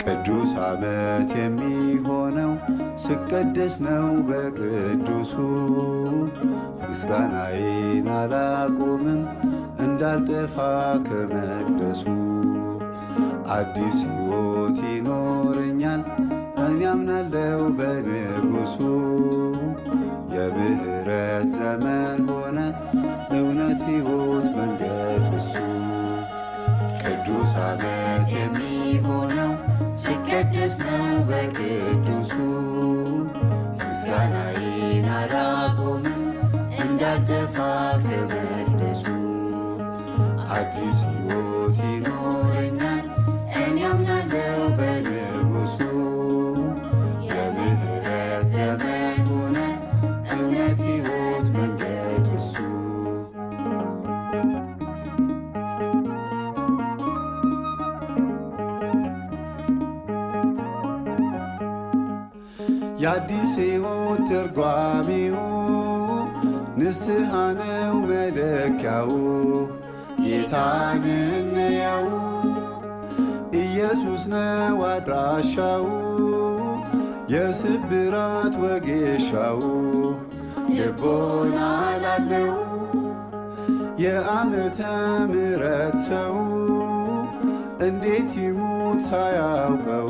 ቅዱስ ዓመት የሚሆነው ስቀደስ ነው በቅዱሱ። ምስጋናዬን አላቆምም እንዳልጠፋ ከመቅደሱ። አዲስ ሕይወት ይኖረኛል እኔ አምናለው በንጉሱ። የምህረት ዘመን ሆነ እውነት ሕይወት መንገድ እሱ። ቅዱስ ዓመት የሚሆነው ሲቀደስ ነው በቅዱሱ። ምስጋናዬን አላቆምም እንዳልጠፋ ከመቅደሱ። አዲስ ሕይወት ይኖረኛል እኔ አምናለው በንጉሱ። የምህረት ዘመን ሆነ እውነት ሕይወት መንገድ እሱ። የአዲስ ሕይወት ትርጓሜው ንስሐ ነው መለኪያው። ጌታን እንየው ኢየሱስ ነው አድራሻው። የስብራት ወጌሻው ልቦና ላለው የዓመተ ምሕረት ሰው እንዴት ይሙት ሳያውቀው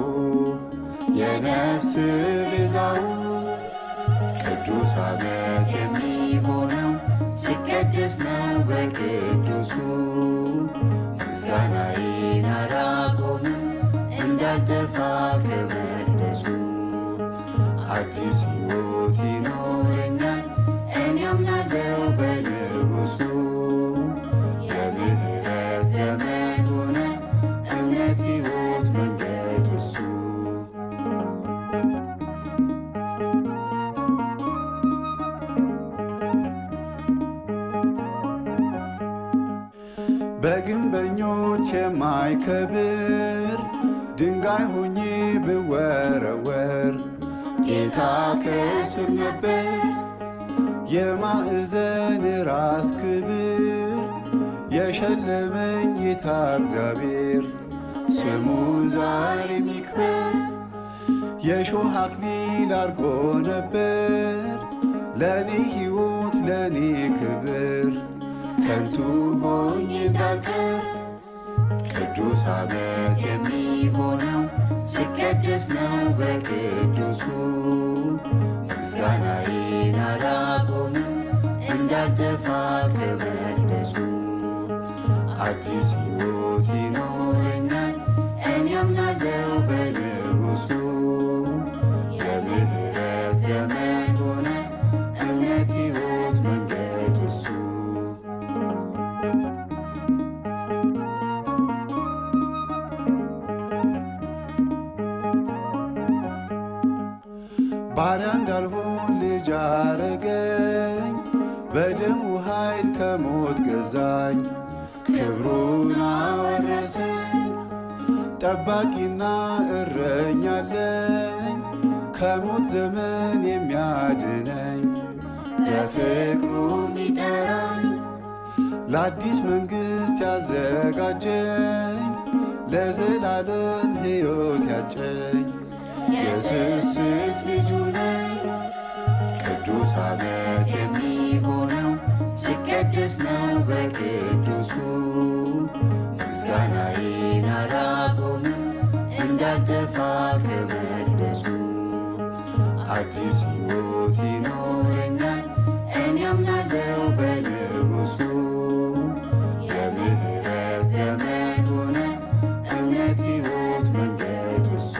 የነፍስ ቤዛው። ቅዱስ ዓመት የሚሆነው ሲቀደስ ነው በቅዱሱ። ምስጋናዬን አላቆምም እንዳልጠፋ ከመቅደሱ። አዲስ ሕይወት ይኖረኛል እኔ አምናለው በንጉሱ። የምህረት ዘመን ሆነ እውነት ሕይወት መንገድ እሱ። በግንበኞች የማይከብር ድንጋይ ሆኜ ብወረወር ጌታ ከስር ነበር። የማዕዘን ራስ ክብር የሸለመኝ ጌታ እግዚአብሔር ስሙን ዛሬም ይክበር። የሾህ አክሊል አርጎ ነበር ለኔ ሕይወት ለኔ ክብር ከንቱ ሆኜ እንዳልቀር። ቅዱስ ዓመት የሚሆነው ሲቀደስ ነው በቅዱሱ። ምስጋናዬን አላቆምም እንዳልጠፋ ከመቅደሱ። አዲስ ሕይወት ይኖረኛል እኔ አምናለው በንጉሱ። የምህረት ዘመን ሆነ እውነት ሕይወት መንገድ እሱ። ባሪያ እንዳልሆን ልጅ አረገኝ በደሙ ኃይል ከሞት ገዛኝ። ክብሩን አወረሰኝ ጠባቂና እረኛለኝ ከሞት ዘመን የሚያድነኝ በፍቅሩ ሚጠራኝ። ለአዲስ መንግሥት ያዘጋጀኝ ለዘላለም ሕይወት ያጨኝ የስስት ልጁ ነኝ። ቅዱስ ዓመት የሚሆነው ሲቀደስ ነው በቅዱሱ። ምስጋናዬን አላቆምም እንዳልጠፋ ከመቅደሱ። አዲስ ሕይወት ይኖረኛል እኔ አምናለው በንጉሱ። የምህረት ዘመን ሆነ እውነት ሕይወት መንገድ እሱ።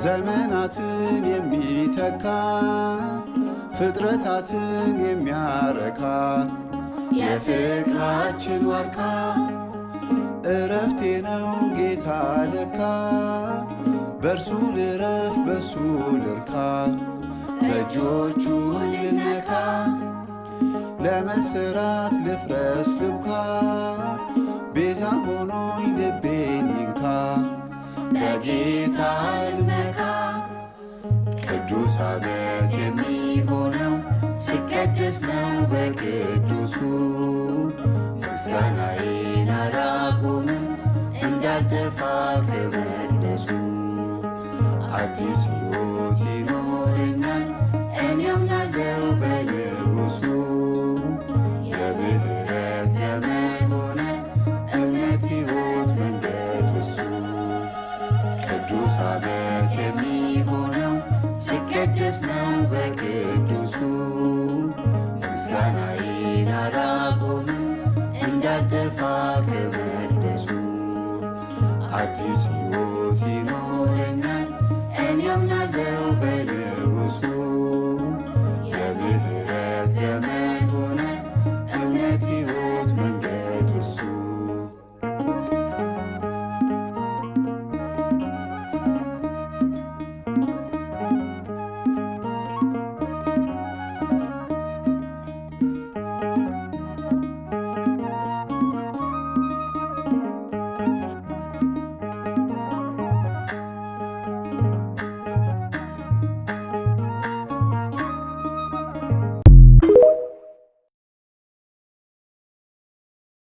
ዘመናትን የሚተካ ፍጥረታትን የሚያረካ የፍቅራችን ዋርካ እረፍቴ ነው ጌታ ለካ። በእርሱ ልረፍ በሱ ልርካ በእጆቹ ልነካ። ለመሰራት ልፍረስ ልብካ ቤዛ ሆኖኝ ልቤን ይንካ በጌታ ልመካ። ቅዱስ ዓመት የሚሆነው መቅደስ ነው በቅዱሱ ምስጋናዬን አላቆምም እንዳልጠፋ ከመቅደሱ አዲስ